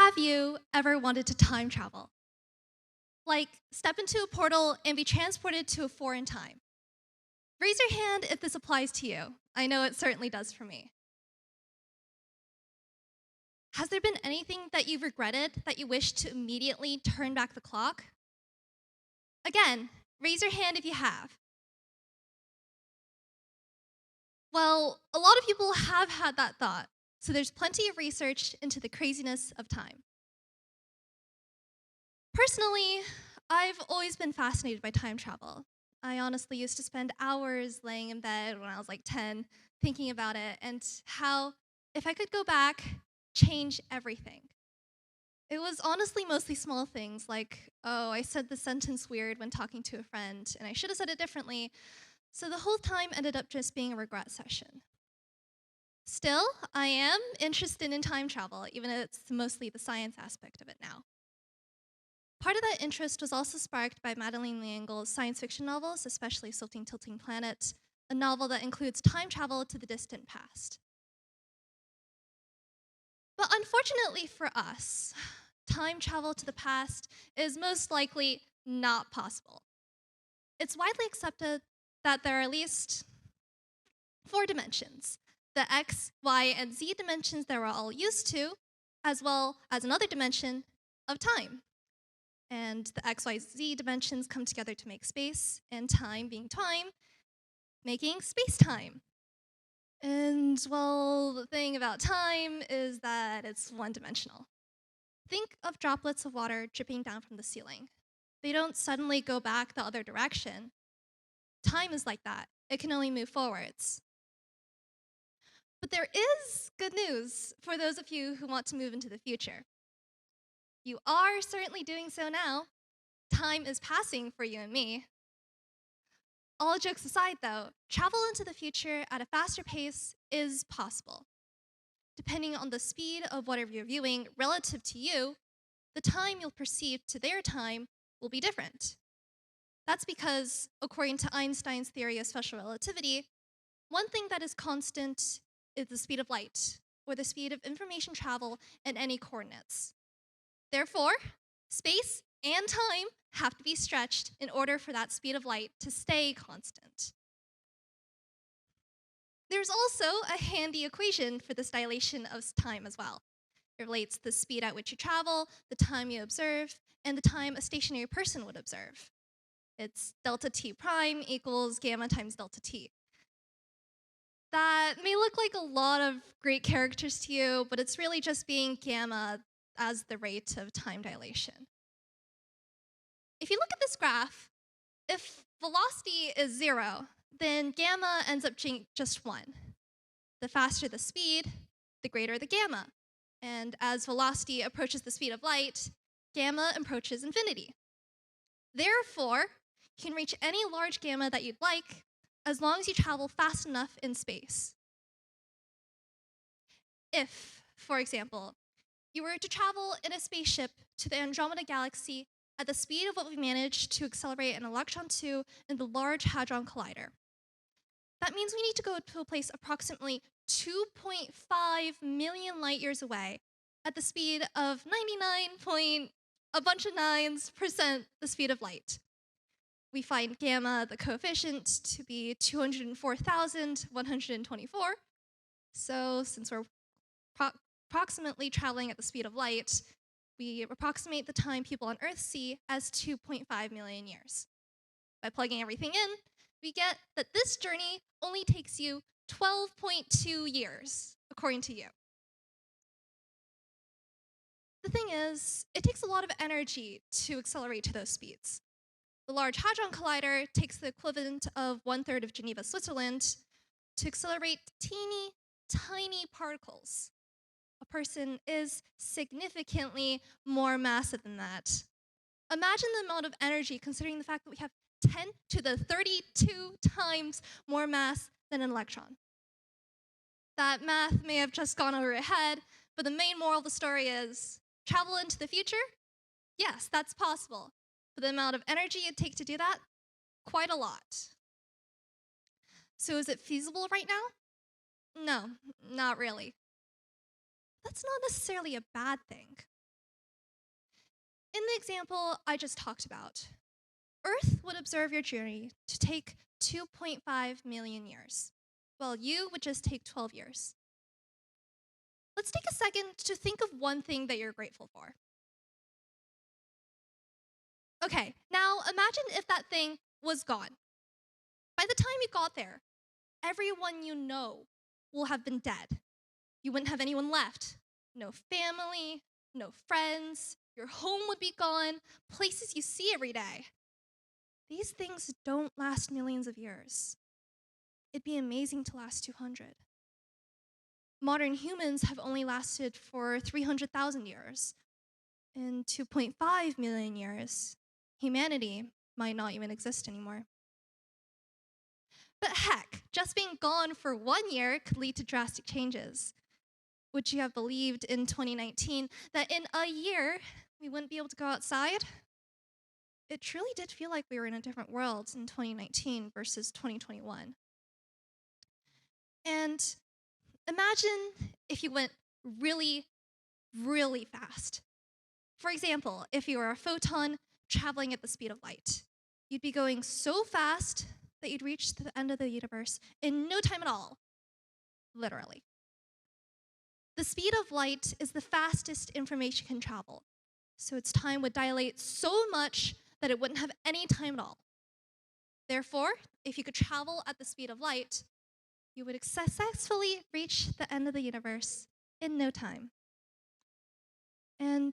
Have you ever wanted to time travel? Like, step into a portal and be transported to a foreign time. Raise your hand if this applies to you. I know it certainly does for me. Has there been anything that you've regretted that you wish to immediately turn back the clock? Again, raise your hand if you have. Well, a lot of people have had that thought, so there's plenty of research into the craziness of time. Personally, I've always been fascinated by time travel. I honestly used to spend hours laying in bed when I was like 10 thinking about it and how, if I could go back, change everything. It was honestly mostly small things like, oh, I said the sentence weird when talking to a friend and I should have said it differently. So the whole time ended up just being a regret session. Still, I am interested in time travel, even if it's mostly the science aspect of it now. Part of that interest was also sparked by Madeleine L'Engle's science fiction novels, especially Silting Tilting Planet, a novel that includes time travel to the distant past. But unfortunately for us, time travel to the past is most likely not possible. It's widely accepted that there are at least four dimensions: the X, Y, and Z dimensions that we're all used to, as well as another dimension of time. And the XYZ dimensions come together to make space, and time being time, making space time. And well, the thing about time is that it's one dimensional. Think of droplets of water dripping down from the ceiling. They don't suddenly go back the other direction. Time is like that, it can only move forwards. But there is good news for those of you who want to move into the future. You are certainly doing so now. Time is passing for you and me. All jokes aside, though, travel into the future at a faster pace is possible. Depending on the speed of whatever you're viewing relative to you, the time you'll perceive to their time will be different. That's because, according to Einstein's theory of special relativity, one thing that is constant is the speed of light, or the speed of information travel in any coordinates. Therefore, space and time have to be stretched in order for that speed of light to stay constant. There's also a handy equation for this dilation of time as well. It relates the speed at which you travel, the time you observe, and the time a stationary person would observe. It's delta t prime equals gamma times delta t. That may look like a lot of great characters to you, but it's really just being gamma as the rate of time dilation. If you look at this graph, if velocity is 0, then gamma ends up being just 1. The faster the speed, the greater the gamma. And as velocity approaches the speed of light, gamma approaches infinity. Therefore, you can reach any large gamma that you'd like as long as you travel fast enough in space. If, for example, you were to travel in a spaceship to the Andromeda Galaxy at the speed of what we managed to accelerate an electron to in the Large Hadron Collider, that means we need to go to a place approximately 2.5 million light years away at the speed of 99 point a bunch of nines percent the speed of light. We find gamma, the coefficient, to be 204,124. So since we're approximately traveling at the speed of light, we approximate the time people on Earth see as 2.5 million years. By plugging everything in, we get that this journey only takes you 12.2 years, according to you. The thing is, it takes a lot of energy to accelerate to those speeds. The Large Hadron Collider takes the equivalent of 1/3 of Geneva, Switzerland, to accelerate teeny, tiny particles. A person is significantly more massive than that. Imagine the amount of energy considering the fact that we have 10 to the 32 times more mass than an electron. That math may have just gone over your head, but the main moral of the story is travel into the future? Yes, that's possible. But the amount of energy it'd take to do that? Quite a lot. So is it feasible right now? No, not really. That's not necessarily a bad thing. In the example I just talked about, Earth would observe your journey to take 2.5 million years, while you would just take 12 years. Let's take a second to think of one thing that you're grateful for. Okay, now imagine if that thing was gone. By the time you got there, everyone you know will have been dead. You wouldn't have anyone left. No family, no friends, your home would be gone, places you see every day. These things don't last millions of years. It'd be amazing to last 200. Modern humans have only lasted for 300,000 years. In 2.5 million years, humanity might not even exist anymore. But heck, just being gone for 1 year could lead to drastic changes. Would you have believed in 2019 that in a year we wouldn't be able to go outside? It truly did feel like we were in a different world in 2019 versus 2021. And imagine if you went really, really fast. For example, if you were a photon traveling at the speed of light, you'd be going so fast that you'd reach the end of the universe in no time at all, literally. The speed of light is the fastest information can travel, so its time would dilate so much that it wouldn't have any time at all. Therefore, if you could travel at the speed of light, you would successfully reach the end of the universe in no time. And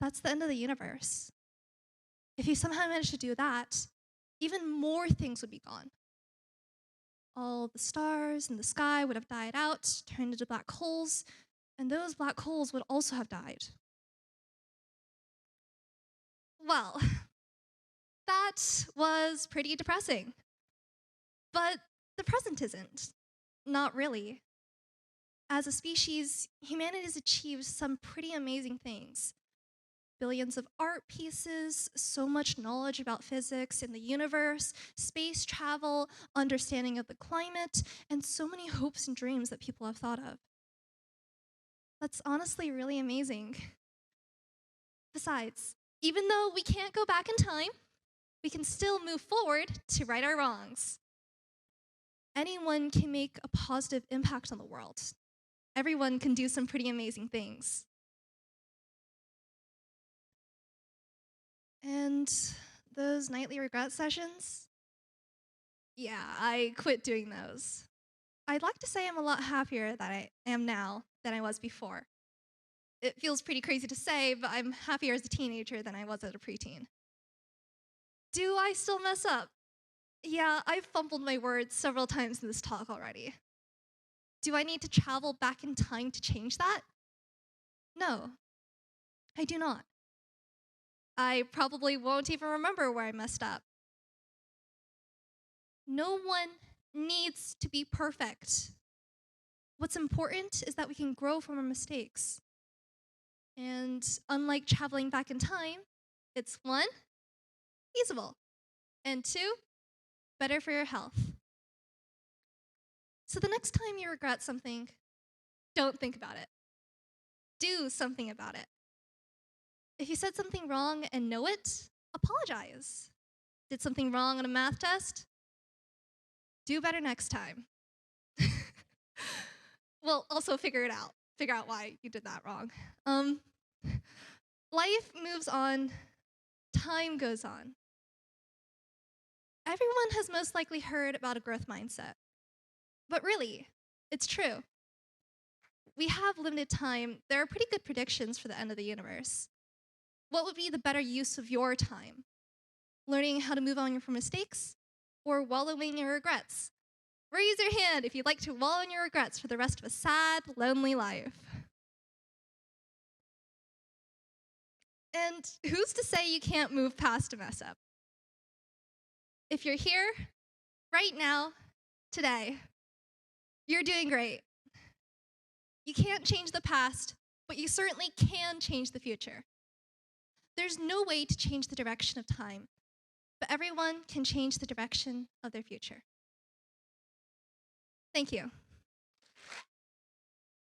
that's the end of the universe. If you somehow managed to do that, even more things would be gone. All the stars in the sky would have died out, turned into black holes, and those black holes would also have died. Well, that was pretty depressing. But the present isn't. Not really. As a species, humanity has achieved some pretty amazing things. Billions of art pieces, so much knowledge about physics and the universe, space travel, understanding of the climate, and so many hopes and dreams that people have thought of. That's honestly really amazing. Besides, even though we can't go back in time, we can still move forward to right our wrongs. Anyone can make a positive impact on the world. Everyone can do some pretty amazing things. And those nightly regret sessions? Yeah, I quit doing those. I'd like to say I'm a lot happier that I am now than I was before. It feels pretty crazy to say, but I'm happier as a teenager than I was as a preteen. Do I still mess up? Yeah, I've fumbled my words several times in this talk already. Do I need to travel back in time to change that? No, I do not. I probably won't even remember where I messed up. No one needs to be perfect. What's important is that we can grow from our mistakes. And unlike traveling back in time, it's 1, feasible, and 2, better for your health. So the next time you regret something, don't think about it. Do something about it. If you said something wrong and know it, apologize. Did something wrong on a math test? Do better next time. Well, also figure it out. Figure out why you did that wrong. Life moves on, time goes on. Everyone has most likely heard about a growth mindset. But really, it's true. We have limited time. There are pretty good predictions for the end of the universe. What would be the better use of your time? Learning how to move on from mistakes or wallowing in your regrets? Raise your hand if you'd like to wallow in your regrets for the rest of a sad, lonely life. And who's to say you can't move past a mess up? If you're here, right now, today, you're doing great. You can't change the past, but you certainly can change the future. There's no way to change the direction of time, but everyone can change the direction of their future. Thank you.